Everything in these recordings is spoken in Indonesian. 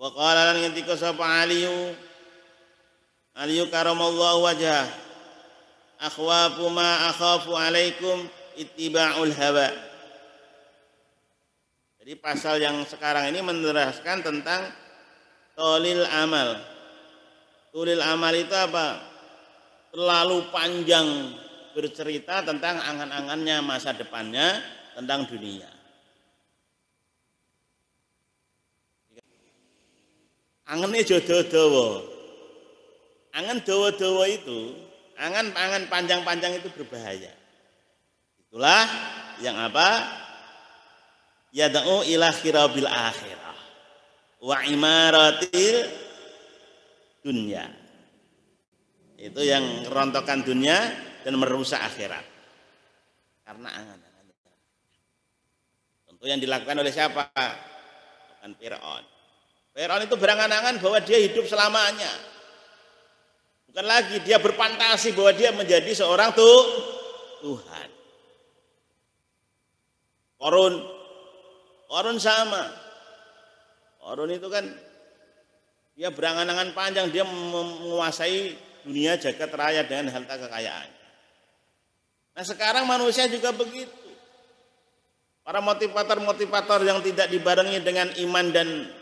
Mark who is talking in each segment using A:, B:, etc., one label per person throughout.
A: Wa qala lan ngendika sapa Aliyu karamallahu wajhah, akhwafu ma akhafu alaikum ittiba'ul hawa. Jadi pasal yang sekarang ini meneraskan tentang tolil amal. Tolil amal itu apa? Terlalu panjang bercerita tentang angan-angannya masa depannya, tentang dunia. Angannya jodoh-dowo. Angan dawa-dawa itu, angan panjang-panjang itu berbahaya. Itulah yang apa? Yad'u ila khirabil akhirah wa imaratil dunya. Itu yang merontokkan dunia dan merusak akhirat. Karena angan-angan. Tentu yang dilakukan oleh siapa? Bukan Fir'aun. Fir'aun itu berangan-angan bahwa dia hidup selamanya. Bukan lagi dia berfantasi bahwa dia menjadi seorang Tuhan. Korun sama. Korun itu kan dia berangan-angan panjang, dia menguasai dunia jagat raya dengan harta kekayaan. Nah sekarang manusia juga begitu. Para motivator-motivator yang tidak dibarengi dengan iman dan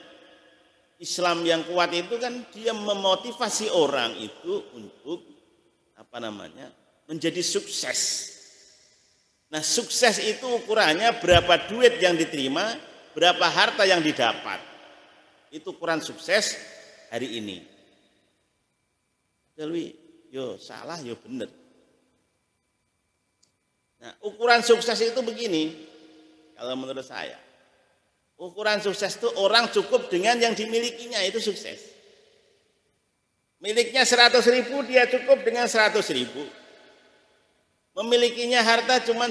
A: Islam yang kuat itu kan dia memotivasi orang itu untuk menjadi sukses. Nah sukses itu ukurannya berapa duit yang diterima, berapa harta yang didapat. Itu ukuran sukses hari ini. Jadi yo salah yo bener. Nah ukuran sukses itu begini kalau menurut saya. Ukuran sukses itu orang cukup dengan yang dimilikinya, itu sukses. Miliknya 100.000, dia cukup dengan 100.000. Memilikinya harta cuma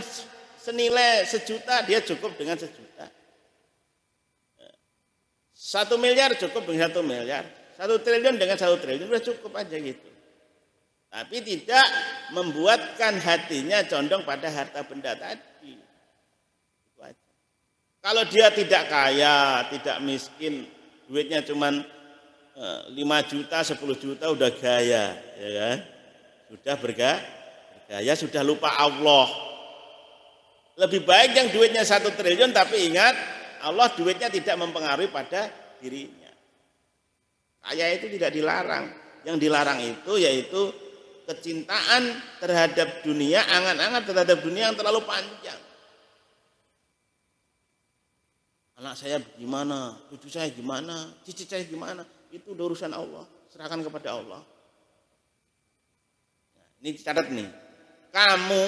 A: senilai 1 juta, dia cukup dengan 1 juta. 1 miliar cukup dengan 1 miliar. 1 triliun dengan 1 triliun, sudah cukup aja gitu. Tapi tidak membuatkan hatinya condong pada harta benda tadi. Kalau dia tidak kaya, tidak miskin, duitnya cuma 5 juta, 10 juta udah gaya, ya kan? Sudah bergaya, sudah lupa Allah. Lebih baik yang duitnya 1 triliun tapi ingat Allah duitnya tidak mempengaruhi pada dirinya. Kaya itu tidak dilarang. Yang dilarang itu yaitu kecintaan terhadap dunia, angan-angan terhadap dunia yang terlalu panjang. Anak saya gimana, cucu saya gimana, cicit saya gimana, itu urusan Allah, serahkan kepada Allah. Nah, ini catat nih, kamu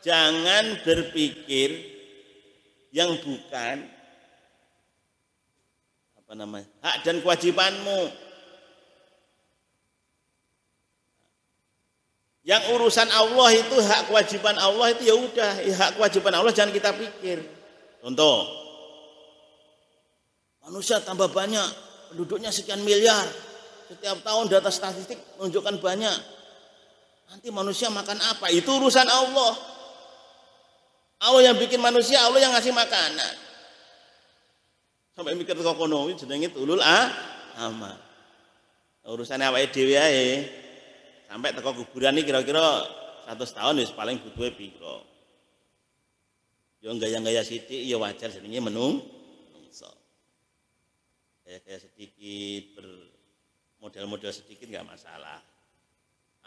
A: jangan berpikir yang bukan hak dan kewajibanmu. Yang urusan Allah itu hak kewajiban Allah itu ya udah, hak kewajiban Allah jangan kita pikir. Contoh. Manusia tambah banyak, penduduknya sekian miliar. Setiap tahun data statistik menunjukkan banyak. Nanti manusia makan apa? Itu urusan Allah. Allah yang bikin manusia, Allah yang ngasih makanan. Sampai mikir teko kono iki jenenge ulul amal. Urusannya awake dhewe ae. Sampai teko kuburan iki kira-kira 100 tahun wis paling butuhe piro. Yo gaya-gaya sithik ya wajar jenenge menungso. Kayak sedikit bermodel-model sedikit nggak masalah,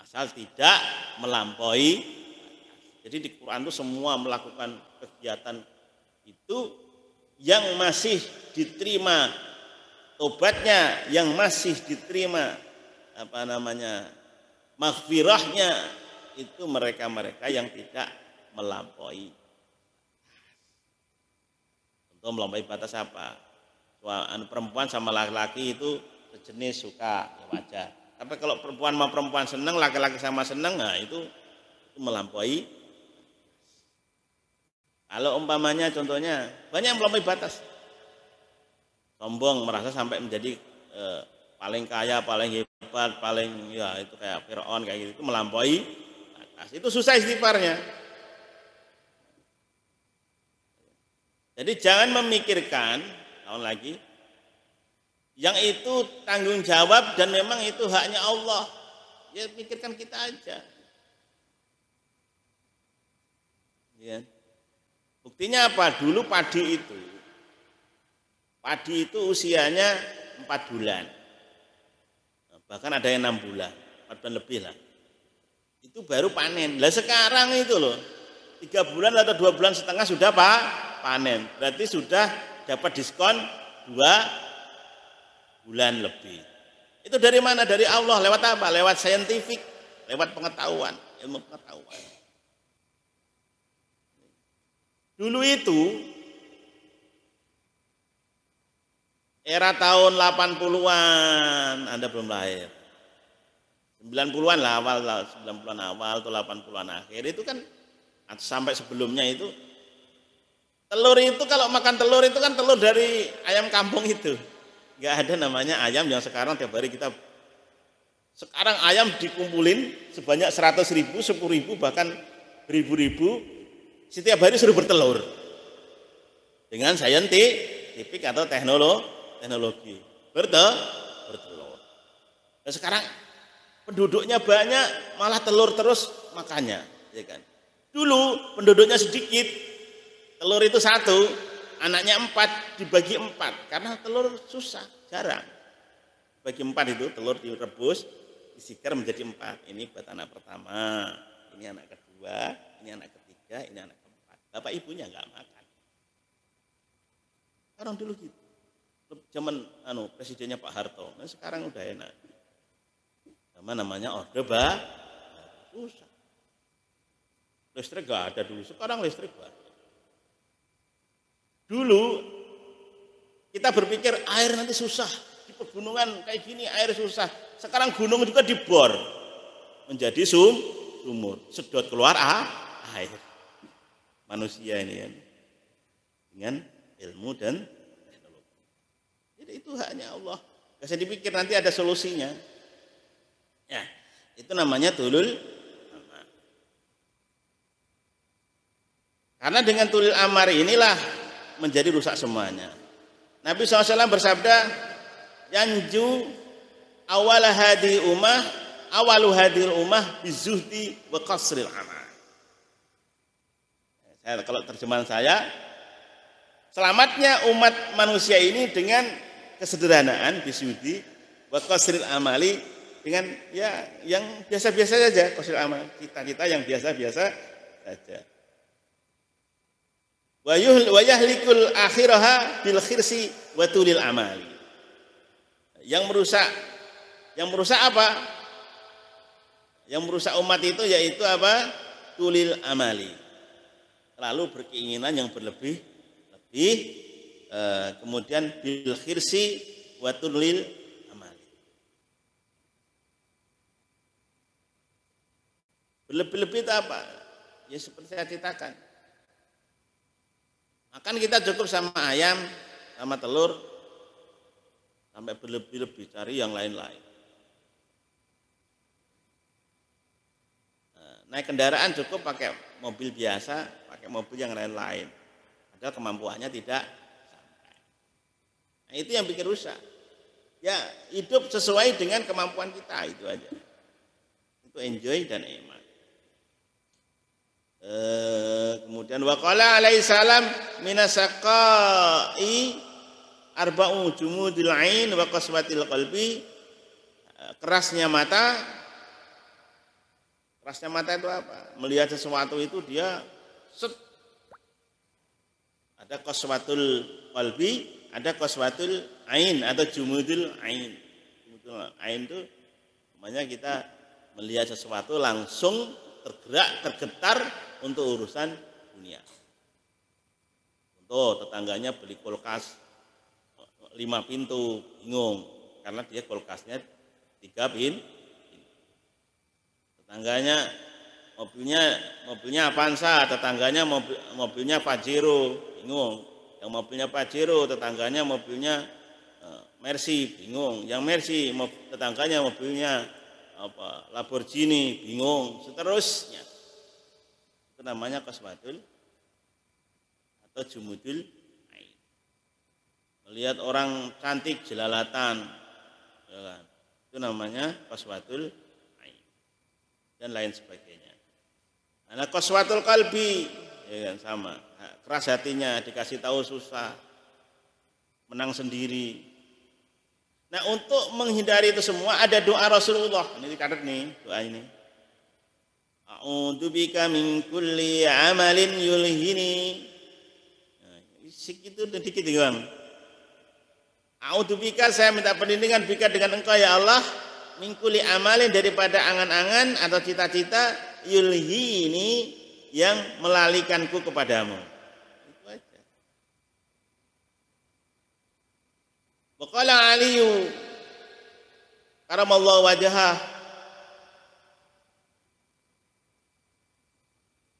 A: asal tidak melampaui. Jadi di Quran itu semua melakukan kegiatan itu yang masih diterima tobatnya, yang masih diterima maghfirahnya, itu mereka-mereka yang tidak melampaui. Untuk melampaui batas apa? Perempuan sama laki-laki itu sejenis suka, ya wajar. Tapi kalau perempuan sama perempuan senang, laki-laki sama senang, nah itu melampaui. Kalau umpamanya contohnya banyak yang melampaui batas, sombong, merasa sampai menjadi paling kaya, paling hebat, paling ya itu kayak Fir'aun kayak gitu, itu melampaui batas. Itu susah istighfarnya. Jadi jangan memikirkan tahun lagi yang itu tanggung jawab dan memang itu haknya Allah. Ya pikirkan kita aja. Ya. Buktinya apa? Dulu padi itu usianya 4 bulan. Bahkan ada yang 6 bulan, 4 bulan lebih lah. Itu baru panen. Lah sekarang itu loh, 3 bulan atau 2 bulan setengah sudah panen. Berarti sudah dapat diskon 2 bulan lebih. Itu dari mana? Dari Allah. Lewat apa? Lewat saintifik, lewat pengetahuan, ilmu pengetahuan. Dulu itu era tahun 80-an, Anda belum lahir. 90-an lah awal, 90-an awal atau 80-an akhir itu kan sampai sebelumnya itu telur itu kalau makan telur itu kan telur dari ayam kampung itu. Enggak ada namanya ayam yang sekarang tiap hari kita. Sekarang ayam dikumpulin sebanyak 100.000, 10.000 bahkan beribu-ribu setiap hari suruh bertelur. Dengan saintifik atau teknologi. Bertelur. Nah, sekarang penduduknya banyak, malah telur terus makannya, ya kan? Dulu penduduknya sedikit, telur itu 1, anaknya 4, dibagi 4, karena telur susah, jarang. Bagi 4 itu telur direbus, disikar menjadi 4. Ini buat anak pertama, ini anak kedua, ini anak ketiga, ini anak keempat. Bapak ibunya nggak makan. Orang dulu gitu. Zaman presidennya Pak Harto, nah sekarang udah enak. Namanya orde susah. Listrik gak ada dulu, sekarang listrik banyak. Dulu kita berpikir air nanti susah, di pegunungan kayak gini air susah. Sekarang gunung juga dibor menjadi sumur, sedot keluar air. Manusia ini kan dengan ilmu dan teknologi. Jadi itu haknya Allah. Gak usah dipikir nanti ada solusinya. Ya, itu namanya tulul amar. Karena dengan tulul amar inilah menjadi rusak semuanya. Nabi SAW bersabda, yanju awalu hadil ummah bizuhdi wa qasril amal. Kalau terjemahan saya, selamatnya umat manusia ini dengan kesederhanaan bizuhdi wa qasril amali, dengan ya yang biasa-biasa saja, qasril amal, kita yang biasa-biasa saja. Wa yahlikul akhiraha bil khirsi wa tulil amali. Yang merusak apa? Yang merusak umat itu yaitu apa? Tulil amali. Lalu berkeinginan yang berlebih, kemudian bil khirsi wa tulil amali. Berlebih-lebih itu apa? Ya seperti saya ceritakan. Makan kita cukup sama ayam, sama telur, sampai berlebih-lebih cari yang lain-lain. Naik kendaraan cukup pakai mobil biasa, pakai mobil yang lain-lain. Padahal kemampuannya tidak sampai. Nah, itu yang bikin rusak. Ya, hidup sesuai dengan kemampuan kita, itu aja. Itu enjoy dan eman. Kemudian waqala alaihi salam minasaqai arba'u jumudil ain wa qaswatil qalbi. Kerasnya mata itu apa? Melihat sesuatu itu dia ada qaswatul qalbi, ada qaswatul ain atau jumudul ain. Jumudul ain itu namanya kita melihat sesuatu langsung tergerak, tergetar untuk urusan dunia. Untuk tetangganya beli kulkas 5 pintu, bingung karena dia kulkasnya 3 pintu. Tetangganya mobilnya Avanza, tetangganya mobilnya Pajero, bingung. Yang mobilnya Pajero, tetangganya mobilnya Mercy, bingung. Yang Mercy, tetangganya mobilnya Lamborghini, bingung. Seterusnya. Itu namanya qaswatul atau jumudul ain. Melihat orang cantik jelalatan, ya kan? Itu namanya qaswatul ain dan lain sebagainya. Nah, qaswatul qalbi, ya kan, sama. Keras hatinya, dikasih tahu susah, menang sendiri. Nah, untuk menghindari itu semua ada doa Rasulullah. Ini dicatat nih doa ini. A'udzubika min kulli amalin yulhini. Nah, segitu dikit doang. A'udzubika, saya minta perlindungan bika dengan engkau ya Allah, min kulli amalin, daripada angan-angan atau cita-cita yulhini yang melalikanku kepadamu. Itu aja. Waqala Aliyu karamallahu wajhah,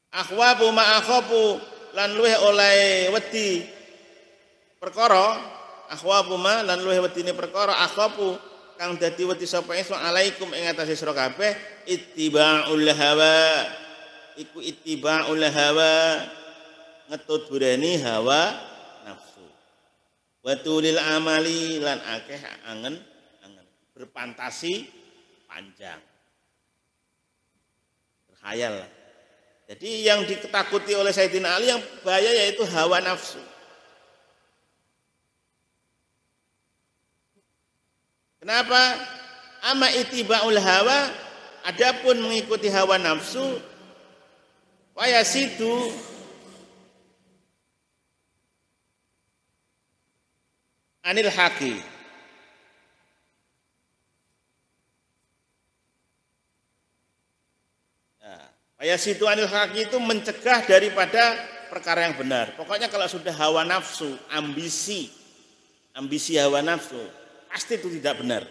A: akhwabu ma akhafu, lan luweh oleh wedi perkara, akhwabu ma lan luweh wedine perkara, akhafu kang dadi wedi sapa ingsun alaikum ing atase sira kabeh, ittiba'ul hawa, iku ittiba'ul hawa, ngetut burani hawa nafsu, wa tulil amali, lan akeh angen-angen, berfantasi panjang, berkhayal. Jadi yang ditakuti oleh Sayyidina Ali yang bahaya yaitu hawa nafsu. Kenapa? Ama itiba'ul hawa, adapun mengikuti hawa nafsu, wayasidu, anil haqi, wayasidu anil haqi itu mencegah daripada perkara yang benar. Pokoknya kalau sudah hawa nafsu, ambisi hawa nafsu, pasti itu tidak benar.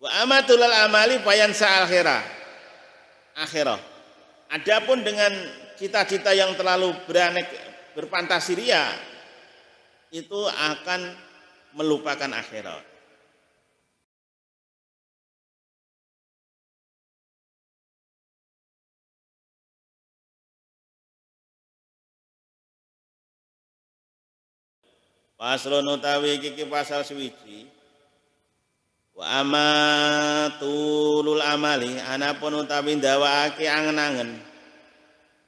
A: Wa amatul amali fayansa akhirah. Adapun dengan cita-cita yang terlalu berfantasi ria, itu akan melupakan akhirat. Paslon utawi iki pasal suwiji. Wa amatulul amali, anapun utawi ndawakake angen-angen,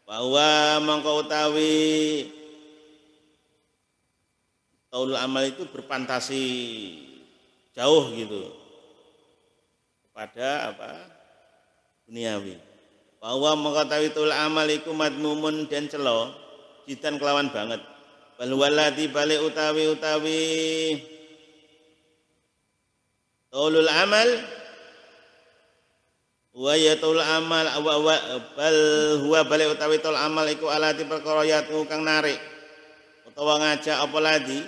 A: bahwa mongko utawi taulul amal itu berfantasi jauh gitu kepada apa? Duniawi. Bahwa mongko utawi taulul amal iku madmumun dan celo, jidan kelawan banget. Bal waladi balik utawi taulul amal wa ya taul amal bal huwa balik utawi taul amal iku alati perkara yatu kang narik utawa ngajak apa ladi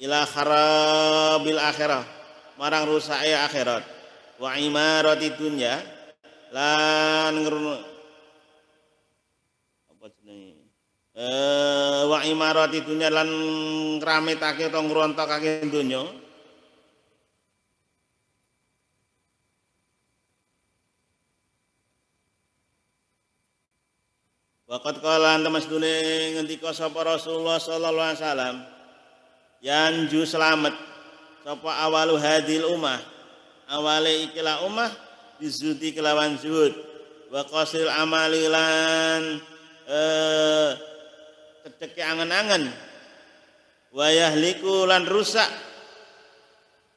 A: ila kharabil akhirah, marang rusake akhirat, wa imarati dunya, lan apa jenenge wa imarati dunya, lan ngrametake utawa ngrontokake donya. Waqat qala temas dune ngendika sapa Rasulullah sallallahu alaihi wasallam, yanju selamat sapa awalu hadil ummah, awale ikilah ummah bizuti kelawan zuhud, wa qasil amali lan cedheke angen-angen, wa yahliku lan rusak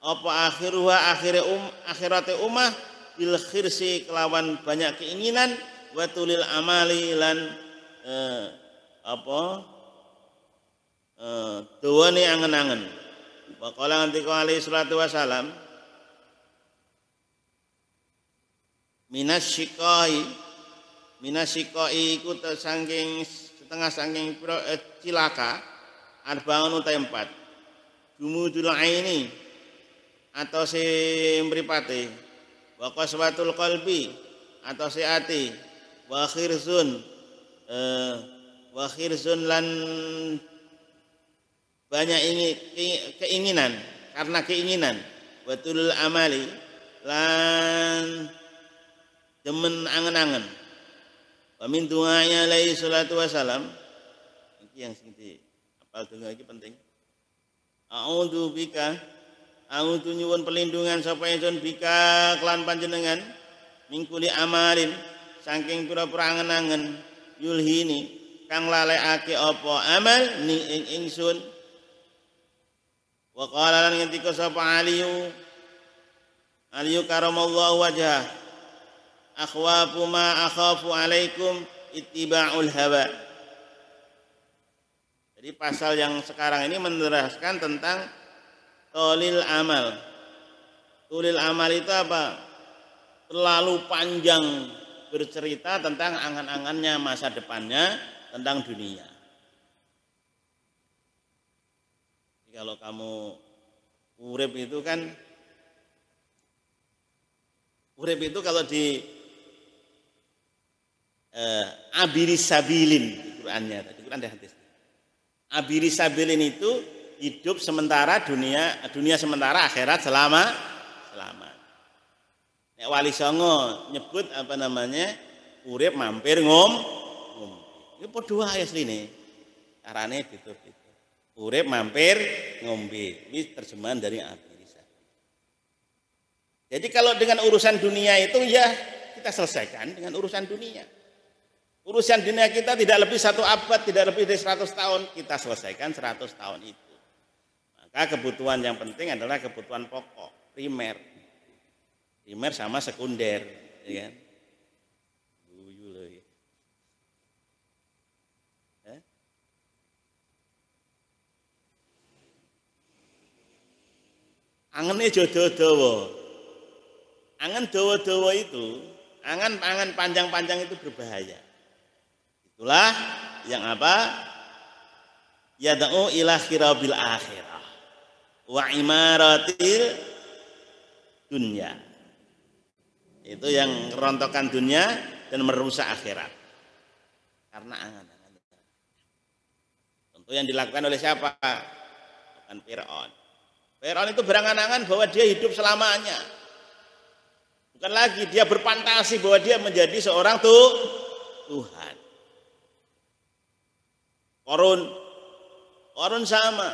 A: apa akhiruha akhirate ummah bil khirsi kelawan banyak keinginan, wa tulil amali lan dawane angen-angen. Waqala antika alaihi salatu wasalam, minasyikai iku saking setengah saking cilaka arba'un uta 4. Jumudul aini atau si mripate, wa qaswatul qalbi atau si ati, wa khirzun lan banyak keinginan, karena keinginan, watul amali lan demen angen-angen. Wa min du'anya alaihi salatu wasalam, iki yang sing Apal donga iki penting. A'udzu bika, a'udzu nyuwun pelindungan sapa ingsun bika kelan panjenengan mingkuli amalin saking pira-pira angen-angen yulhini kang lalekake apa amal ni ingsun. Wa qala lan ngendika sapa Aliyu karamallahu wajhah akhwafu ma akhafu alaikum ittiba'ul hawa. Jadi pasal yang sekarang ini meneraskan tentang tulil amal. Tulil amal itu apa? Terlalu panjang bercerita tentang angan-angannya masa depannya, tentang dunia. Jadi kalau kamu urip itu kan, urip itu kalau di abiri sabilin di Qur'annya, di Qur'an ada hadis. Abiri sabilin itu hidup sementara dunia sementara, akhirat selama. Nek Wali Songo nyebut apa namanya? Urip mampir ngombe. Ini padha wae asline. Carane gitu. Urip mampir ngombe. Ini terjemahan dari abiri sabilin. Jadi kalau dengan urusan dunia itu ya kita selesaikan dengan urusan dunia. Urusan dunia kita tidak lebih 1 abad, tidak lebih dari 100 tahun, kita selesaikan 100 tahun itu. Maka kebutuhan yang penting adalah kebutuhan pokok, primer. Primer sama sekunder, ya kan? Angene dawa. Angen dawa-dawa itu, angan panjang-panjang itu berbahaya. Itulah yang apa? Yad'u ila khirabil akhirah wa imaratil dunya. Itu yang merontokkan dunia dan merusak akhirat. Karena angan-angan. Tentu yang dilakukan oleh siapa? Bukan Fir'aun. Fir'aun itu berangan-angan bahwa dia hidup selamanya. Bukan lagi dia berfantasi bahwa dia menjadi seorang Tuhan. Korun sama.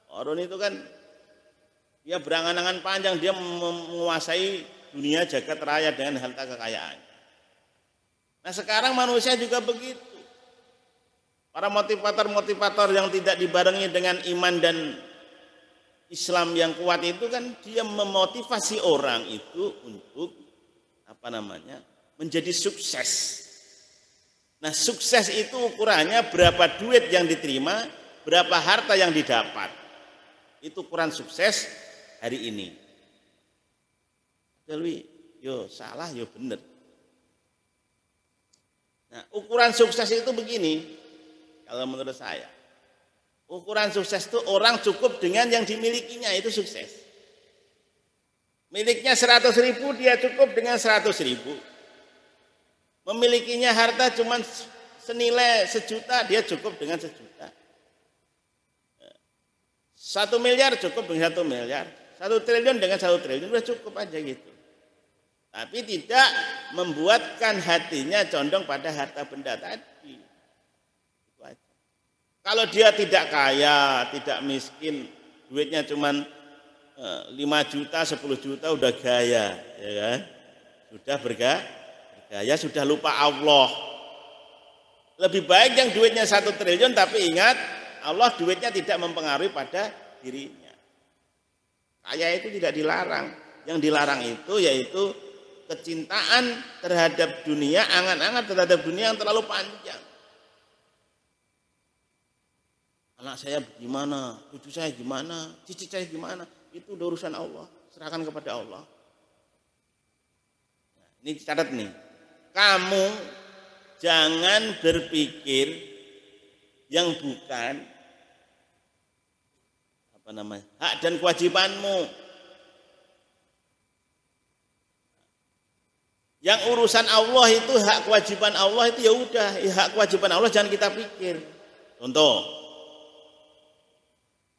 A: Korun itu kan dia berangan-angan panjang, dia menguasai dunia jagat raya dengan harta kekayaan. Nah sekarang manusia juga begitu. Para motivator yang tidak dibarengi dengan iman dan Islam yang kuat itu kan dia memotivasi orang itu untuk apa namanya? Menjadi sukses. Nah sukses itu ukurannya berapa duit yang diterima, berapa harta yang didapat. Itu ukuran sukses hari ini. Jadi yo salah yo bener. Nah ukuran sukses itu begini, kalau menurut saya. Ukuran sukses itu orang cukup dengan yang dimilikinya, itu sukses. Miliknya 100.000, dia cukup dengan 100.000. Memilikinya harta cuma senilai 1 juta, dia cukup dengan 1 juta. 1 miliar cukup dengan 1 miliar. 1 triliun dengan 1 triliun, sudah cukup aja gitu. Tapi tidak membuatkan hatinya condong pada harta benda tadi. Itu aja. Kalau dia tidak kaya, tidak miskin, duitnya cuma 5 juta, 10 juta udah gaya, ya kan? Sudah bergaya, sudah lupa Allah. Lebih baik yang duitnya 1 triliun tapi ingat Allah duitnya tidak mempengaruhi pada dirinya. Kaya itu tidak dilarang. Yang dilarang itu yaitu kecintaan terhadap dunia, angan-angan terhadap dunia yang terlalu panjang. Anak saya gimana, cucu saya gimana, cicit saya gimana, itu urusan Allah, serahkan kepada Allah. Nah, ini catat nih, kamu jangan berpikir yang bukan apa namanya hak dan kewajibanmu. Yang urusan Allah itu hak kewajiban Allah itu ya udah, hak kewajiban Allah jangan kita pikir. Contoh,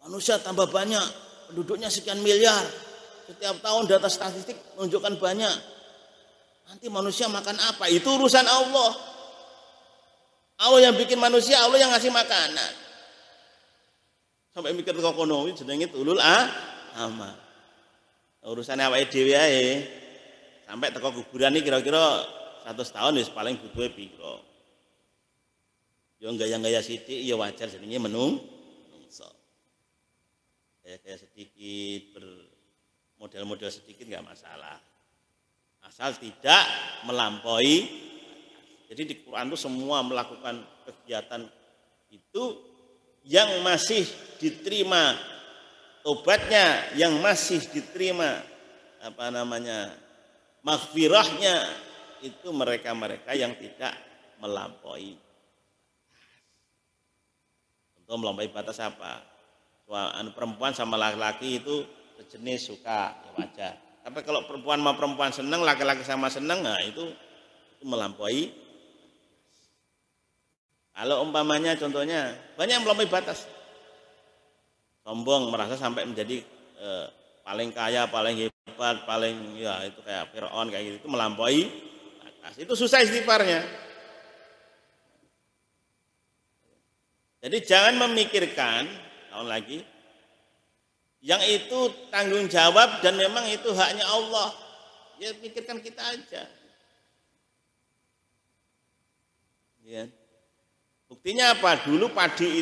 A: manusia tambah banyak, penduduknya sekian miliar, setiap tahun data statistik menunjukkan banyak. Nanti manusia makan apa? Itu urusan Allah. Allah yang bikin manusia, Allah yang ngasih makanan. Sampai mikir teko kono jenenge tulul amal. Urusannya awake dhewe ae. Sampai teko kuburan iki kira-kira 100 tahun wis paling butuhe piro. Yo gaya-gaya sithik ya wajar jenenge menungso. Gaya sedikit bermodel-model sedikit enggak masalah. Asal tidak melampaui. Jadi di Quran itu semua melakukan kegiatan itu yang masih diterima tobatnya, yang masih diterima maghfirahnya itu mereka-mereka yang tidak melampaui. Untuk melampaui batas apa? Perempuan sama laki-laki itu sejenis suka, ya wajar. Tapi kalau perempuan sama perempuan senang, laki-laki sama senang, nah itu melampaui. Kalau umpamanya contohnya banyak yang melampaui batas. Sombong merasa sampai menjadi paling kaya, paling hebat, paling ya itu kayak Firaun kayak gitu, itu melampaui batas. Itu susah istighfarnya. Jadi jangan memikirkan tahun lagi yang itu tanggung jawab dan memang itu haknya Allah. Ya pikirkan kita aja. Ya. Buktinya apa? Dulu padi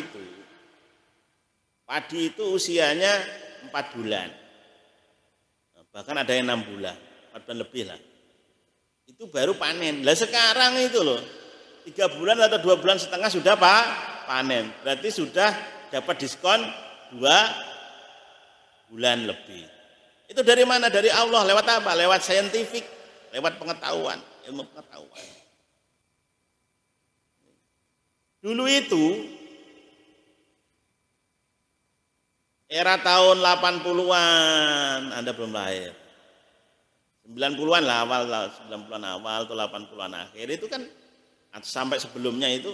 A: itu usianya 4 bulan. Bahkan ada yang 6 bulan, 4 bulan lebih lah. Itu baru panen. Lah sekarang itu loh, 3 bulan atau 2 bulan setengah sudah panen. Berarti sudah dapat diskon 2 bulan lebih. Itu dari mana? Dari Allah. Lewat apa? Lewat saintifik, lewat pengetahuan, ilmu pengetahuan. Dulu itu era tahun 80-an, Anda belum lahir. 90-an lah awal, 90-an awal atau 80-an akhir itu kan sampai sebelumnya itu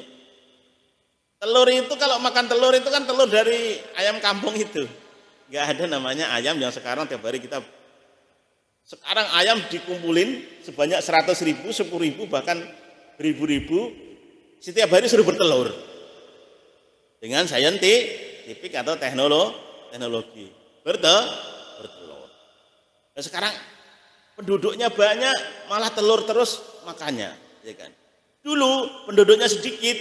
A: telur itu kalau makan telur itu kan telur dari ayam kampung itu. Enggak ada namanya ayam yang sekarang tiap hari kita. Sekarang ayam dikumpulin sebanyak 100.000, 10.000 bahkan beribu-ribu. Setiap hari suruh bertelur dengan saintifik atau teknologi bertelur. Nah, sekarang penduduknya banyak malah telur terus makannya, ya kan? Dulu penduduknya sedikit,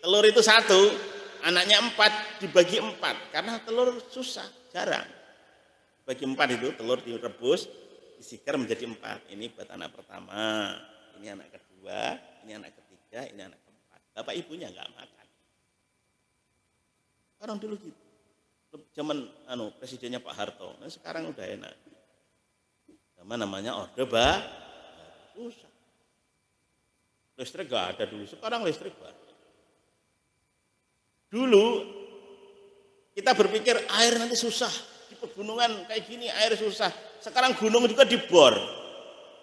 A: telur itu 1, anaknya 4 dibagi 4 karena telur susah, jarang. Bagi 4 itu telur direbus, disikar menjadi 4. Ini buat anak pertama, ini anak kedua, ini anak ketiga, ini anak keempat. Bapak ibunya enggak makan. Orang dulu gitu. Zaman presidennya Pak Harto. Nah, sekarang udah enak. Zaman namanya Orde susah. Listrik enggak ada dulu. Sekarang listrik banyak. Dulu kita berpikir air nanti susah. Di pegunungan kayak gini air susah. Sekarang gunung juga dibor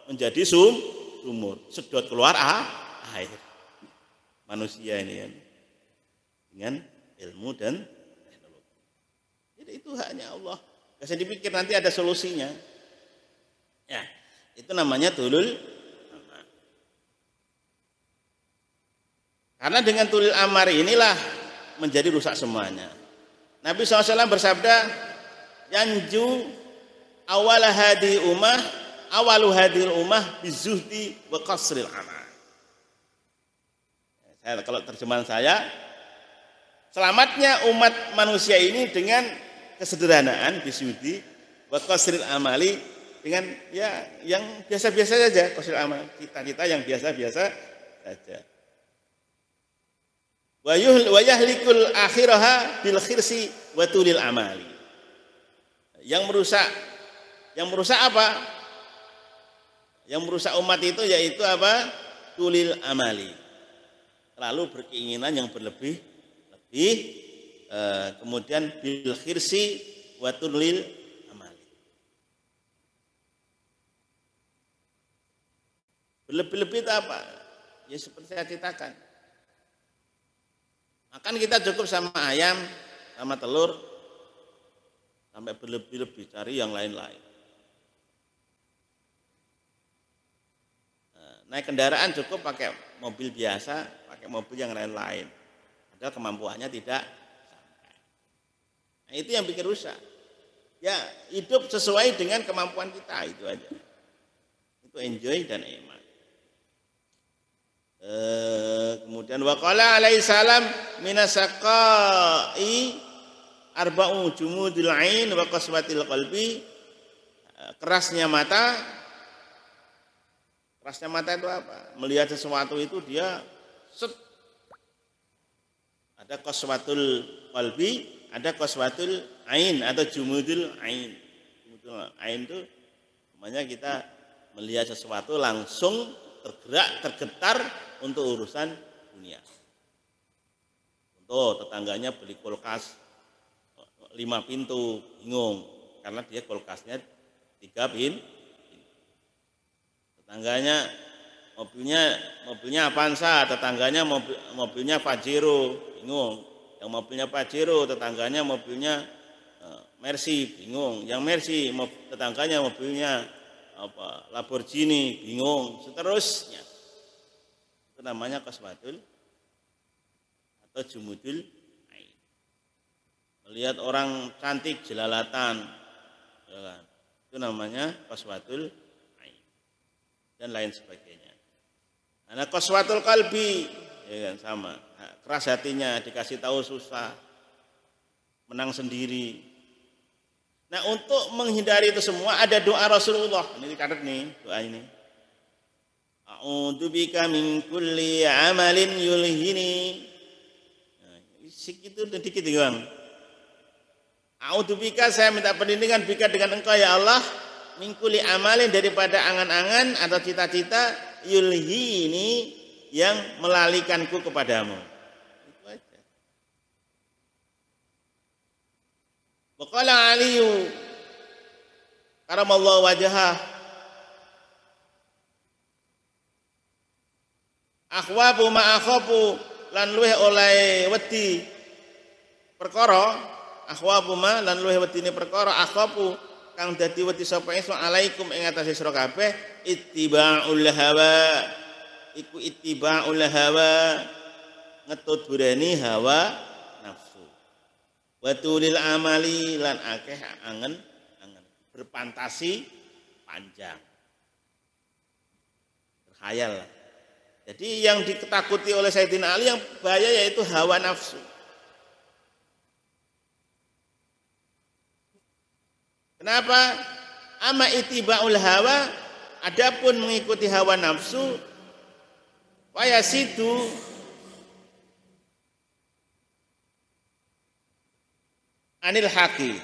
A: menjadi sumur. Sedot keluar air. Manusia ini kan dengan ilmu dan teknologi. Jadi itu haknya Allah. Gak usah dipikir nanti ada solusinya. Ya, itu namanya tulul amar. Karena dengan tulul amar inilah menjadi rusak semuanya. Nabi SAW bersabda, yanju awal hadil ummah, awalu hadil ummah bizuhdi wa qasril amal. Kalau terjemahan saya, selamatnya umat manusia ini dengan kesederhanaan bisudi wa qasril amali, dengan ya yang biasa-biasa saja, qasril amal, kita yang biasa-biasa saja. Wa yahlikul akhiraha bil khirsi wa tulil amali. Yang merusak apa? Yang merusak umat itu yaitu apa? Tulil amali. Lalu berkeinginan yang berlebih, kemudian bil khirsi wa tulil amali. Berlebih-lebih itu apa? Ya seperti saya ceritakan. Makan kita cukup sama ayam, sama telur, sampai berlebih-lebih cari yang lain-lain. Naik kendaraan cukup pakai mobil biasa, pakai mobil yang lain-lain. Padahal kemampuannya tidak sampai. Nah, itu yang bikin rusak. Ya, hidup sesuai dengan kemampuan kita, itu aja. Itu enjoy dan eman. Kemudian waqala alaihi salam minasaqai arba'u jumudul ain wa qaswatil qalbi. Kerasnya mata itu apa? Melihat sesuatu itu dia set. Ada qaswatul qalbi, ada qaswatul ain atau jumudul ain. Jumudul ain itu namanya kita melihat sesuatu langsung tergerak, tergetar untuk urusan dunia. Contoh, tetangganya beli kulkas 5 pintu, bingung karena dia kulkasnya 3 pintu. Tetangganya mobilnya Avanza, tetangganya mobilnya Pajero, bingung. Yang mobilnya Pajero, tetangganya mobilnya Mercy, bingung. Yang Mercy, tetangganya mobilnya Lamborghini, bingung. Seterusnya. Itu namanya qaswatul atau jumudul ain. Melihat orang cantik jelalatan, ya kan? Itu namanya qaswatul ain dan lain sebagainya. Nah, qaswatul qalbi, ya kan, sama. Nah, keras hatinya, dikasih tahu susah, menang sendiri. Nah, untuk menghindari itu semua ada doa Rasulullah. Ini dicatat nih doa ini. A'udzubika min kulli amalin yulhini. Nah, segitu dikit doang. A'udzubika, saya minta perlindungan bika dengan engkau ya Allah, min kulli amalin, daripada angan-angan atau cita-cita yulhini yang melalikanku kepadamu. Itu aja. Waqala Aliyu karamallahu wajhah, akhwafu ma akhafu, lan luweh oleh wedi perkara, akhwafu ma lan luweh wedine perkara, akhafu kang dadi wedi sapa ingsun alaikum ing atase sira kabeh, ittiba'ul hawa, iku ittiba'ul hawa, ngetut burani hawa nafsu, wa tulil amali, lan akeh angen berfantasi panjang, berkhayal. Jadi yang ditakuti oleh Sayyidina Ali yang bahaya yaitu hawa nafsu. Kenapa? Ama itiba'ul hawa, adapun mengikuti hawa nafsu, wayasidu anil haqi.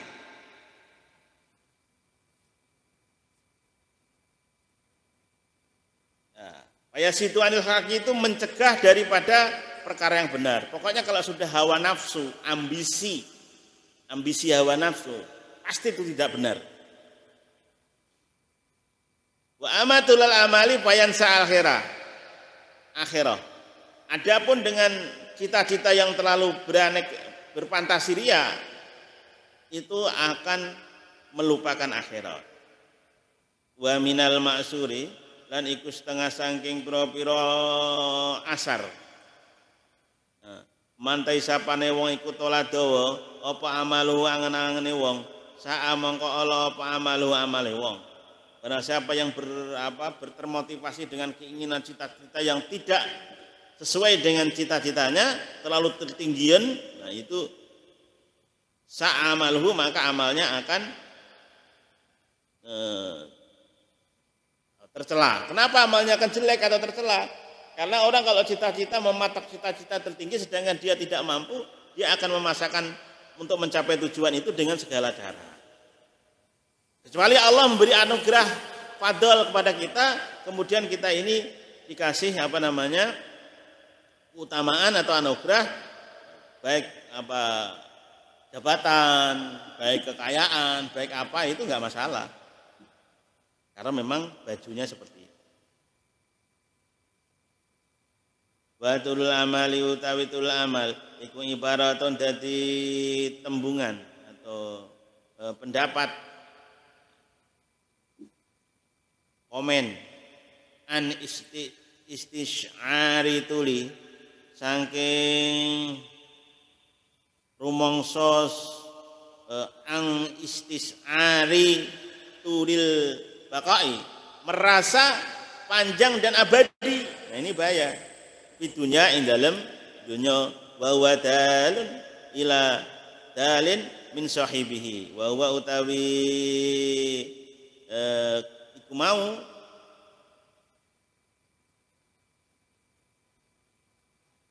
A: Wayasidu anil haqi itu mencegah daripada perkara yang benar. Pokoknya kalau sudah hawa nafsu, ambisi hawa nafsu, pasti itu tidak benar. Wa amatul amali fayansa akhirah. Adapun dengan cita-cita yang terlalu berfantasi ria, itu akan melupakan akhirat. Wa minal ma'suri, lan iku setengah saking pira-pira asar. Mantai sapane wong iku toladawa apa amalu angen-angene wong, sa mongko ala apa amalu amale wong. Barang siapa yang bertermotivasi dengan keinginan cita-cita yang tidak sesuai dengan cita-citanya, terlalu tertinggian, nah itu sa amaluhu, maka amalnya akan tercela. Kenapa amalnya akan jelek atau tercela? Karena orang kalau cita-cita mematok cita-cita tertinggi sedangkan dia tidak mampu, dia akan memaksakan untuk mencapai tujuan itu dengan segala cara. Kecuali Allah memberi anugerah fadl kepada kita, kemudian kita ini dikasih keutamaan atau anugerah, baik jabatan, baik kekayaan, baik apa, itu enggak masalah. Karena memang bajunya seperti itu. Watul amali utawi tul amal iku ibaratun dadi tembungan atau pendapat, komen an istisyari tuli saking rumangsa ang istis'ari tulil baqai, merasa panjang dan abadi. Nah ini bahaya. Fitunya ing dalam dunya wa huwa dalun ila dalin min sahibihi wa huwa utawi iku mau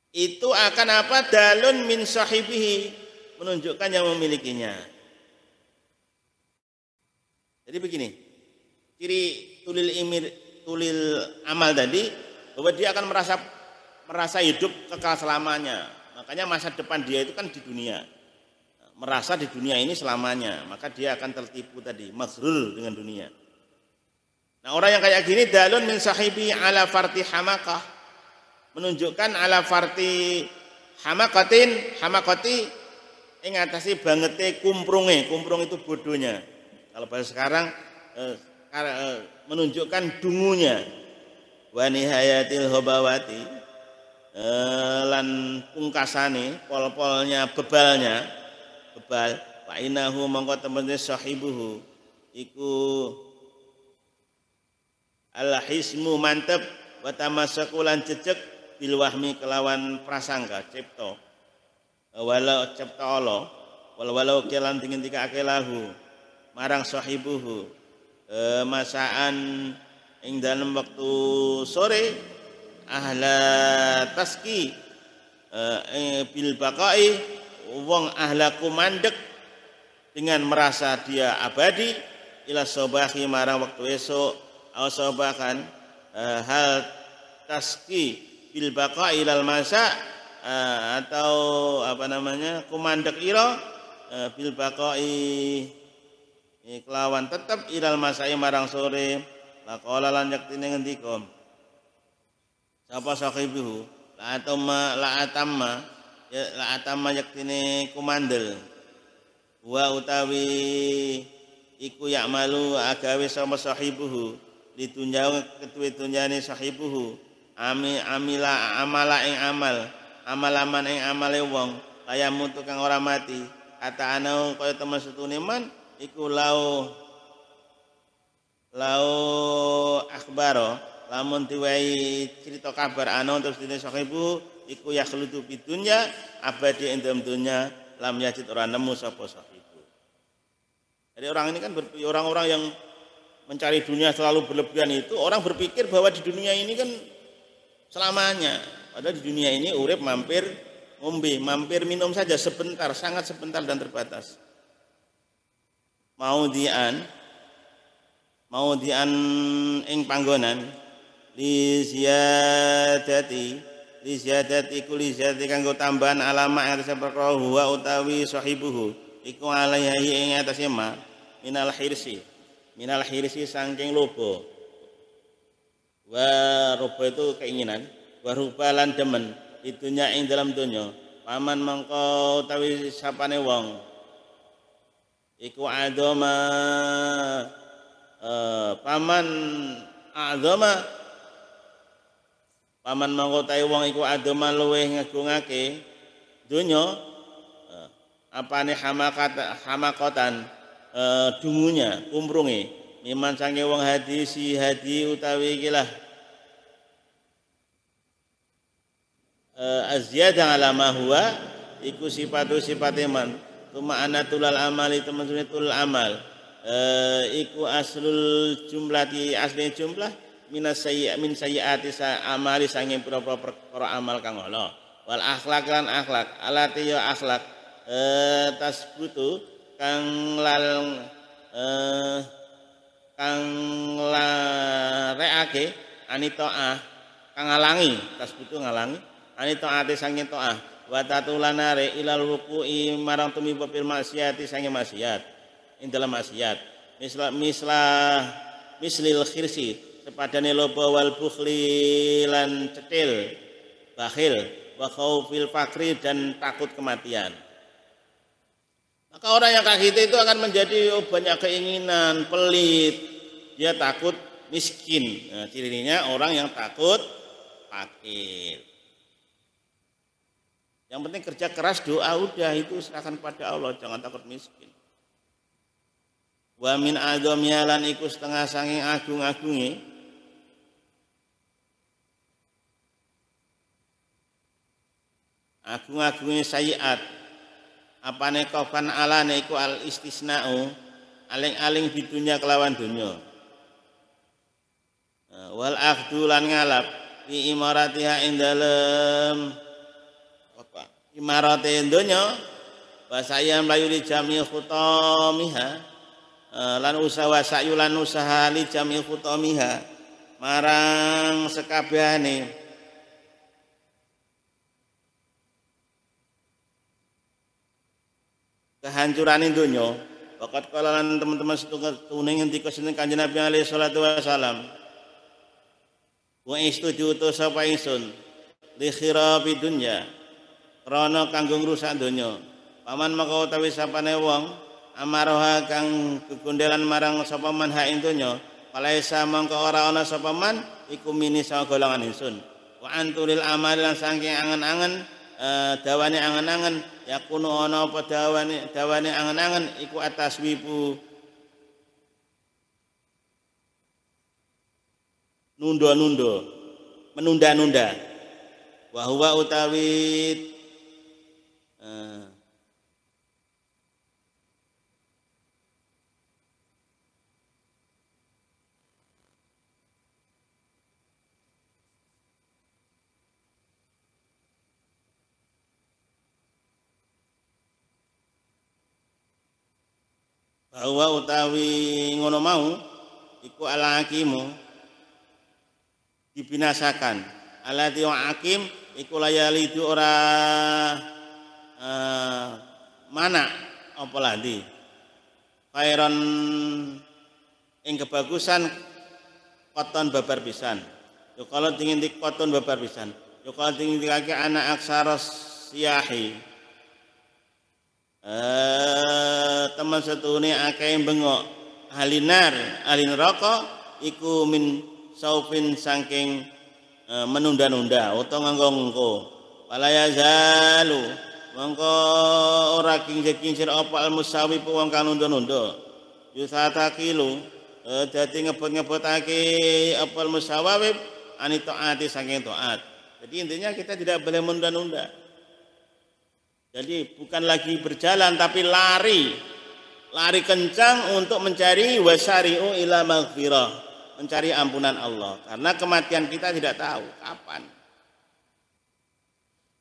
A: itu akan apa? Dalun min sahibihi, menunjukkan yang memilikinya. Jadi begini, ciri tulil amal tadi, bahwa dia akan merasa hidup kekal selamanya. Makanya masa depan dia itu kan di dunia, merasa di dunia ini selamanya, maka dia akan tertipu tadi, maghrur dengan dunia. Nah orang yang kayak gini dalun min sahibi ala farti hamakah, menunjukkan ala farti hamakati ing atase bangete kumprunge. Kumprung itu bodohnya. Kalau bahasa sekarang menunjukkan dungunya. Wa nihayatil hobawati, lan pungkasane pol-polnya bebal. Wa inahu mongko temene sahibuhu iku al-hismu mantep wa tamassaku lan jejeg bil wahmi kelawan prasangka cipta walau cipta Allah walau kelan dingin dikake lahu marang sahibuhu masaan ing dalam waktu sore ahla taski bil baqai wong ahlaku mandek dengan merasa dia abadi ila sobahi marang waktu esok asobakan hal taski bil baqai ilal masa atau apa namanya kumandek ira bil baqai kelawan tetap ilal masai marang sore laqala lan yaktine ngendika sapa sahibihu la atamma yaktine kumandel wa utawi iku ya'malu agawe sama sahibuhu ditunjang ketuwe tunjane sahibuhu amala ing amalaman ing amale wong kaya mutu kang ora mati ata ana kaya temen setune man iku lau akhbaro lamun diwai cerita kabar ana terus dene sahibu iku yakhludu bidunya abadi ing dalam dunya lam yajid ora nemu sapa sahibu. Jadi orang ini kan orang-orang yang mencari dunia selalu berlebihan itu orang berpikir bahwa di dunia ini kan selamanya. Padahal di dunia ini urip mampir ngombe, mampir minum saja sebentar, sangat sebentar dan terbatas. Mau dian ing panggonan li ziyadati kuli ziyadati kanggo tambahan alama yang atase perkara huwa utawi sahibuhu iku alaihi ing atase ma minal hirsi saking lobo wa roba itu keinginan wa rubalan demen itunya ing dalam dunya paman mangko utawi sapane wong iku adoma paman mangko utawi wong iku adoma luweh ngagungake dunya apane hamakatan dungunya kumprunge miman sange wong hadi utawi ikilah azyada ala ma huwa iku sifate man tuma anatulal amali teman-teman tul amal iku aslul jumlati asli jumlah min sayyiati amali sange perkara amal kang ala wal akhlak lan akhlak alati ya akhlak tasbutu kang lareake anitoah kang ngalangi tasbutu ngalangi anitoate sange toah wa tatulanare ilal wuqu'i marang tumiba fil maksiati sange maksiat ing dalam maksiat mislil khirsi sepadane loba wal bukhli lan cetil bakhil wa khaufil fakri dan takut kematian. Maka orang yang kayak gitu itu akan menjadi banyak keinginan, pelit, dia takut miskin. Nah, cirinya orang yang takut fakir. Yang penting kerja keras, doa udah itu serahkan pada Allah, jangan takut miskin. Wa min adzamiha lan iku setengah sanging agung-agunge sayiat apane kofan alane iku al istisna'u aling-aling di dunia kelawan dunya wal akhdu lan ngalap fi imaratiha ing dalem apa imarate dunya wa sayam layu li jami khutamiha lan usaha li jami khutamiha marang sekabehane kehancuran dunya. Waqat kalalan teman-teman setunggal ngendika sinten Kanjeng Nabi alaihi salatu wasalam. Wa istuju utus sapa ingsun li khirabi dunya. Krana kanggo ngrusak donya. Paman maka utawi sapane wong amaroha kang kegundelan marang sapa man ha ing donya, palaisa mangka ora ana sapa man iku mini sa golongan ingsun. Wa antulil amal lan saking angen-angen dawane angen-angen yakunu ana apa dawane angen-angen iku atas wibu menunda-nunda wa huwa utawi bahwa utawi ngono mau iku ala hakimu dibinasakan alati wa hakim iku layali itu ora mana apa lagi khairon ing kebagusan koton babar pisan yo kalau dingin di koton babar pisan yo kalau dingin dikake anak aksaros siyahi teman setune akeh bengok halinar alin neraka iku min saufin saking menunda-nunda utawa nganggo walaya zalu mongko ora kincir apa al musawif wong kang nunda-nunda yusata kilo dadi ngebut-ngebutake apa al musawif ani taati saking taat. Jadi intinya kita tidak boleh menunda-nunda. Jadi bukan lagi berjalan tapi lari kencang untuk mencari wasari'u ila maghfirah, mencari ampunan Allah karena kematian kita tidak tahu kapan.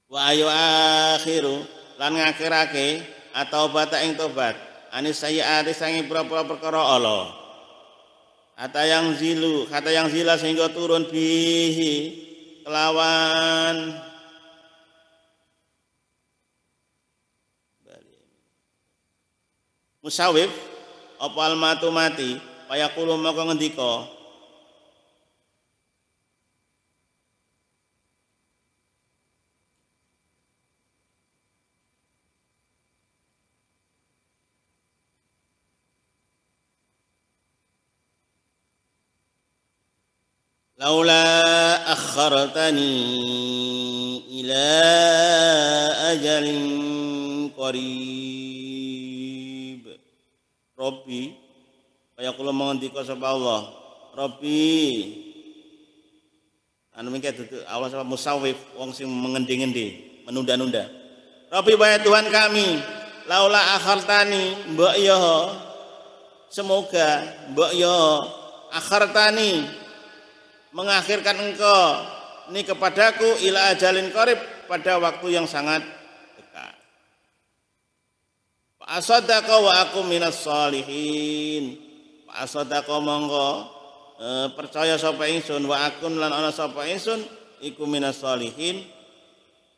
A: Wa ayu akhiru lan ngakhirake atau bata ing tobat anis sayyiati sangi pira-pira perkara Allah. Kata yang zila sehingga turun bihi kelawan musawif opal matu mati payaqulu maka ngendika laula akhartani ila ajalin qarib Rabbi kaya kula mengendika sapa Allah Rabbi anu mengke dudu Allah sapa musawif wong sing mengendi-endi menunda-nunda Rabbi wahai Tuhan kami laula akhartani mbok ya semoga mbok ya akhartani mengakhirkan engkau ini kepadaku ila ajalin qarib pada waktu yang sangat Asadaqa wa aku minas sholihin. Asadaqa monggo percaya sapa ingsun wa akun lan ana sapa ingsun iku minas sholihin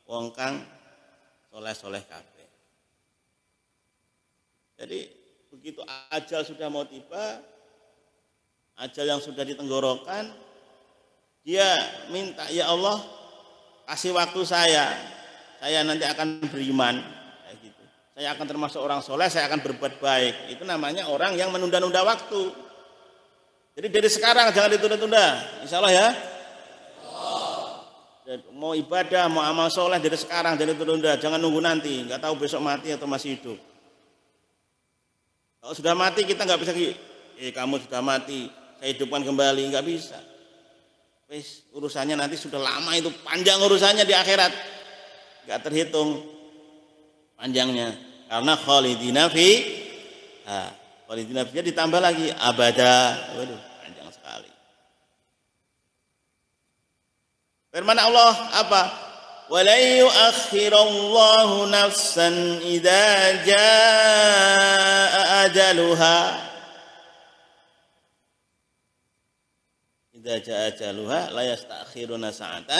A: wong kang saleh-saleh kabeh. Jadi begitu ajal sudah mau tiba, ajal yang sudah ditenggorokan, dia minta ya Allah kasih waktu saya nanti akan beriman. Saya akan termasuk orang soleh, saya akan berbuat baik. Itu namanya orang yang menunda-nunda waktu. Jadi dari sekarang jangan ditunda-tunda, insya Allah ya. Mau ibadah, mau amal soleh dari sekarang, jangan ditunda-tunda, jangan nunggu nanti, nggak tahu besok mati atau masih hidup. Kalau sudah mati kita nggak bisa kamu sudah mati, saya hidupkan kembali, nggak bisa. Wis urusannya nanti sudah lama itu, panjang urusannya di akhirat, nggak terhitung panjangnya. Karena khalidina fi, khalidina fi ditambah lagi abada, waduh panjang sekali. Firman Allah apa? وَلَنْ يُؤَخِّرَ اللَّهُ نَفْسًا إِذَا جَاءَ أَجَلُهَا إِذَا جَاءَ أَجَلُهَا لَا يَسْتَأْخِرُونَ سَاعَةً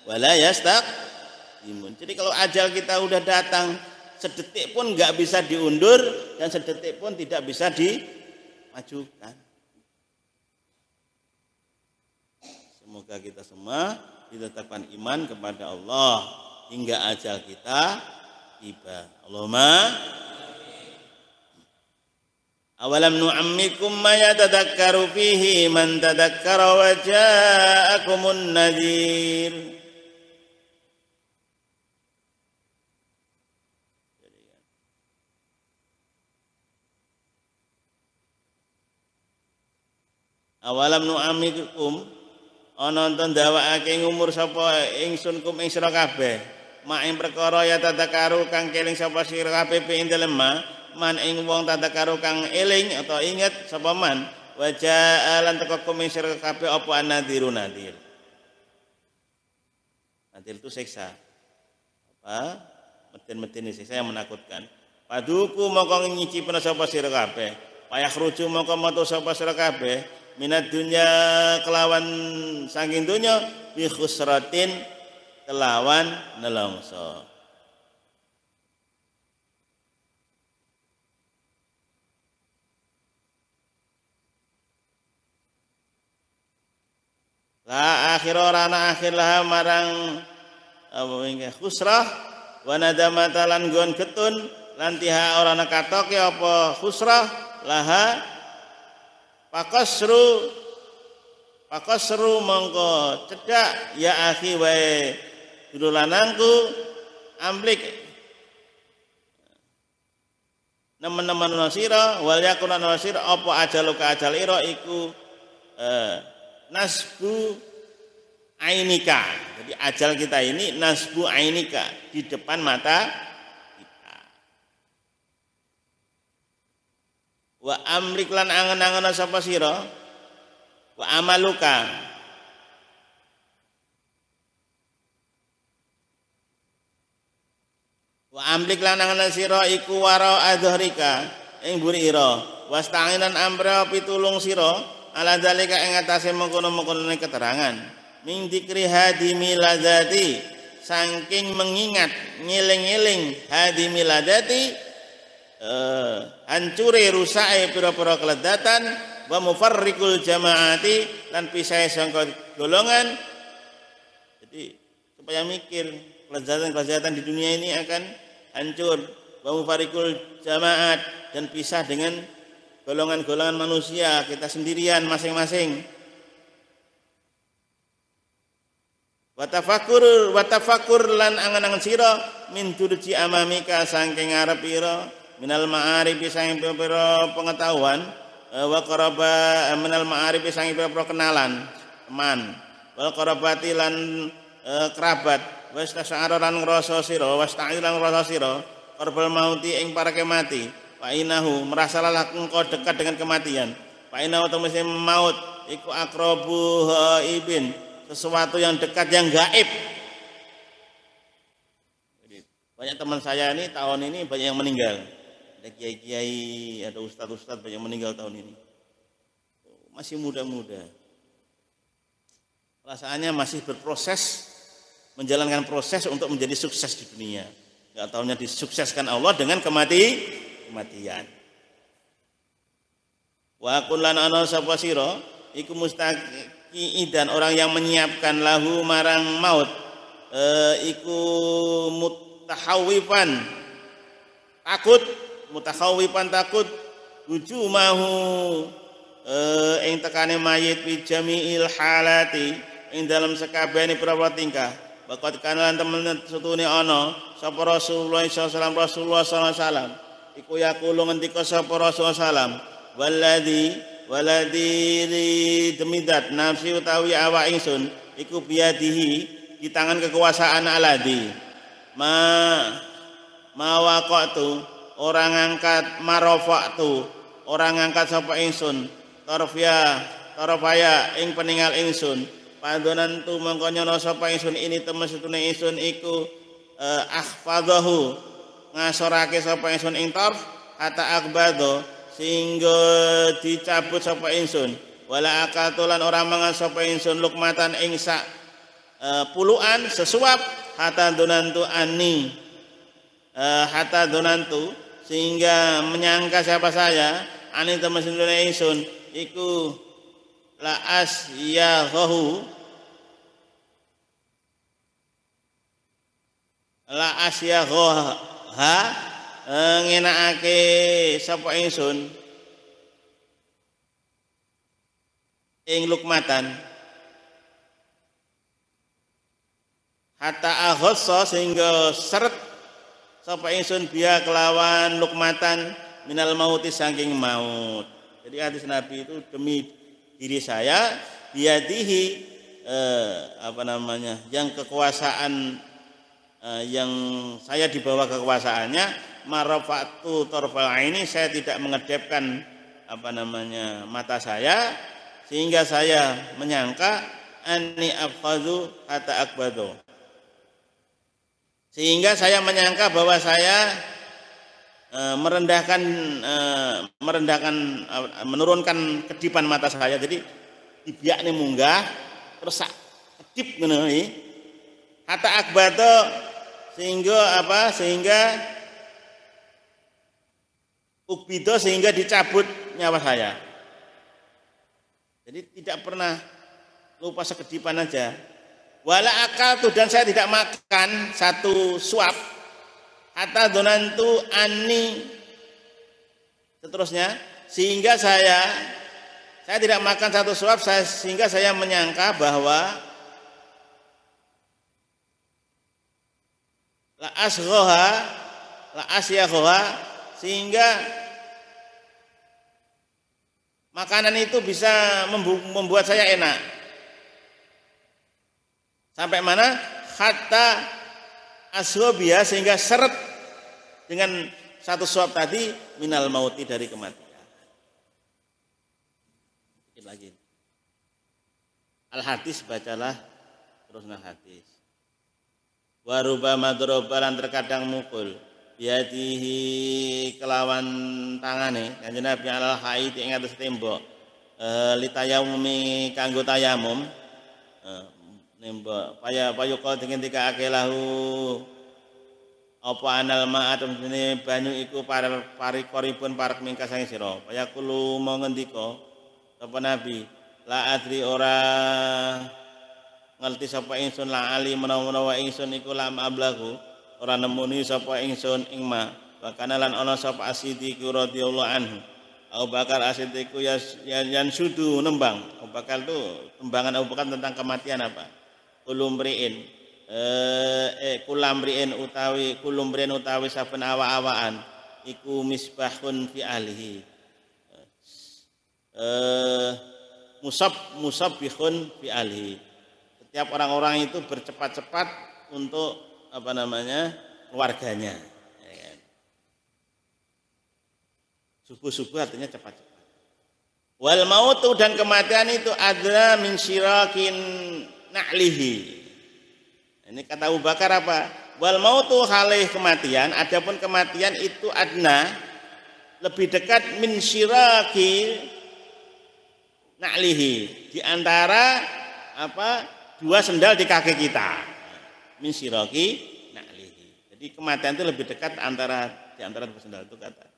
A: وَلَا يَسْتَقْدِمُونَ. Jadi kalau ajal kita udah datang, sedetik pun nggak bisa diundur dan sedetik pun tidak bisa dimajukan. Semoga kita semua ditetapkan iman kepada Allah hingga ajal kita tiba. Allahumma awalam nu'ammikum ma yatadakkaru fihi man tadakkara wa ja'akumun nadhir. Awalam nu'ammikum ana enten ndawakake ngumur sapa ingsun kum ing sira kabeh mak ing perkara ya tadakaru kang keling sapa sira kabeh ing dalem man ing wong tadakaru kang eling atau inget sapa man wajah lan teko kum ing sira kabeh apa nadir nadir itu siksa apa meden-meden siksa yang menakutkan paduku mongko nyicipen sapa sira kabeh payah rujuk mongko metu sapa sira kabeh minat dunya kelawan saking dunya bi khusratin kelawan nelongso. La akhir rana akhir lah marang apa wingi khusrah wa nadamata lan gon getun lan tiha ora katoke apa khusrah laha Pakasru mongko cedak ya akhi wae dulu lanangku amblik nemen-nemen nasira wal yakuna nasira apa ajaluka ajal ira iku nasbu ainika. Jadi ajal kita ini nasbu ainika di depan mata. Wa amlik lan angen-angen sapa sira wa amaluka wa amlik lan angen sira iku wara adhrika ing mburi ira wasta'inan amra pitulung sira ala zalika ing atase mengkono-mengkono keterangan min dzikri hadimi ladzati saking mengingat ngeling-eling hadimi ladzati hancure rusake pira-pira keledatan wa mufarriqul jamaati lan pisahe sangka golongan. Jadi supaya mikir kelezatan-kelezatan di dunia ini akan hancur wa mufarriqul jamaat dan pisah dengan golongan-golongan manusia, kita sendirian masing-masing. Wa tafakkur lan angen-angen sira min durji amamika saking ngarep ira minal ma'arif saking pira-pira pengetahuan wa qaraba minal ma'arif saking pira-pira kenalan teman wal qarabati lan kerabat wastasyara lan ngrasa sira wasta'il lan ngrasa sira qarbal mauti ing parake mati wa inahu merasalah engkau dekat dengan kematian wa inahu temese maut iku aqrabu haibin sesuatu yang dekat yang gaib. Jadi, banyak teman saya ini tahun ini banyak yang meninggal. Ada kiai-kiai, ada ustadz-ustadz banyak meninggal tahun ini. Masih muda-muda. Perasaannya masih berproses, menjalankan proses untuk menjadi sukses di dunia. Enggak tahunya disukseskan Allah dengan kematian. Wa kullan ana sapa sira iku mustaqidan orang yang menyiapkan lahu marang maut iku mutahawifan takut hujumahu ing tekane mayit fi jami'il halati ing dalam sakabehane pira-pira tingkah Bakat kanan temen setune ana sapa Rasulullah sallallahu alaihi wasallam iku yaqulu ngendika sapa Rasulullah sallam waladi demi zat nafsi utawi awak ingsun iku biadihi di tangan kekuasaan aladi ma waqatu orang angkat marofatu orang angkat sapa ingsun tarfaya ing peninggal ingsun padonan tu mongko nyono sapa ingsun ini temesutune ingsun iku akhfadahu ngasorake sapa ingsun ing tarf hatta akbado sehingga dicabut sapa ingsun wala akatulan orang mangan sapa ingsun lukmatan ing sak puluhan sesuap hatta donantu sehingga menyangka siapa saya ani temen ingsun iku la asyahu ngenakake sapa ingsun ing lukmatan hatta aghassa sehingga seret sapa ingsun biya kelawan lukmatan minal mauti saking maut. Jadi hadis Nabi itu demi diri saya biadihi yang kekuasaan yang saya di bawah kekuasaannya marafatu tarfal ini saya tidak mengedepkan mata saya sehingga saya menyangka anni abkhadhu hatta akbadu sehingga saya menyangka bahwa saya menurunkan kedipan mata saya jadi dibiakne munggah terus sak kedip ngono iki hatta akbadu sehingga ukbido sehingga dicabut nyawa saya. Jadi tidak pernah lupa sekedipan aja. Wala akal tuh dan saya tidak makan satu suap. Hatta donantu ani seterusnya sehingga saya tidak makan satu suap sehingga saya menyangka bahwa la asyagoha sehingga makanan itu bisa membuat saya enak. Sampai mana? Hatta aswabia sehingga seret dengan satu suap tadi minal mauti dari kematian. Sedikit lagi. Al-hadis bacalah terusnya hadis. Waruba madrobalan terkadang mukul biadihi kelawan tangane kanjeng Nabi alal haid ing atas tembok litayamumi kanggo tayamum nembok payuqa dengan tiga akelahu apa anal ma'atum dene banyu iku parikoripun parak mingkas sang sira payakulu mau ngendika sapa Nabi la adri ora ngerti sapa ingsun la ali menawa ingsun iku lam ablagu ora nemuni sapa ingsun ing ma bakana lan ana sapa As-Siddiq radhiyallahu anhu Abu Bakar As-Siddiq yang sudu nembang Abu Bakar itu tembangan Abu Bakar tentang kematian apa kulumriin utawi saben awa-awaan iku misbahun fi ahlihi musabbihun fi ahlihi. Setiap orang-orang itu bercepat-cepat untuk keluarganya. Subuh-subuh artinya cepat-cepat. Wal mautu dan kematian itu adna min syirakin na'lihi. Ini kata Abu Bakar apa? Wal mautu halih kematian, adapun kematian itu adna lebih dekat min syiraki na'lihi, di antara dua sendal di kaki kita. Min syiraki na'lihi. Jadi kematian itu lebih dekat di antara dua sendal itu kata.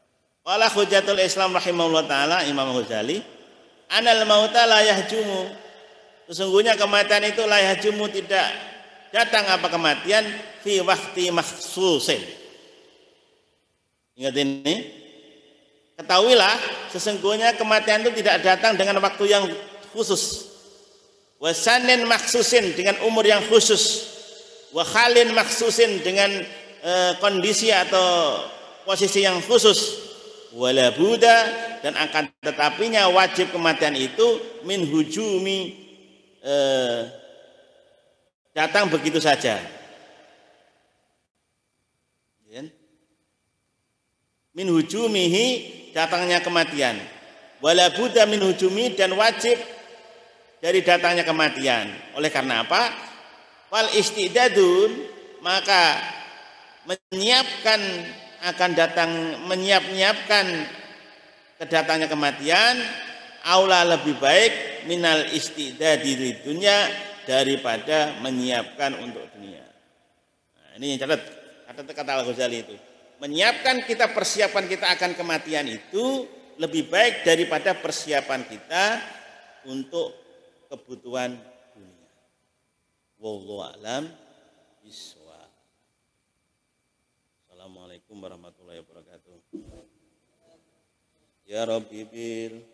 A: Qala Hujatul Islam rahimahullah taala Imam Ghazali, anal mauta la yahjumu. Sesungguhnya kematian itu la yahjumu tidak datang kematian fi waqti makhsusin. Ingat ini. Ketahuilah sesungguhnya kematian itu tidak datang dengan waktu yang khusus. Wasanin maksusin dengan umur yang khusus, wakhalin maksusin dengan kondisi atau posisi yang khusus. Wala buddha, dan akan tetapinya wajib kematian itu min hujumi, datang begitu saja. Min hujumihi, datangnya kematian. Wala buddha min hujumi, dan wajib dari datangnya kematian. Oleh karena apa? Wal istidadun, maka menyiapkan akan datang, menyiapkan kedatangnya kematian, aula lebih baik minal istidadi di dunia, daripada menyiapkan untuk dunia. Nah, ini yang catat kata Al-Ghazali itu. Menyiapkan kita, persiapan kita akan kematian itu lebih baik daripada persiapan kita untuk kebutuhan dunia. Wallahu a'lam bishawab. Assalamualaikum warahmatullahi wabarakatuh. Ya Rabbi bil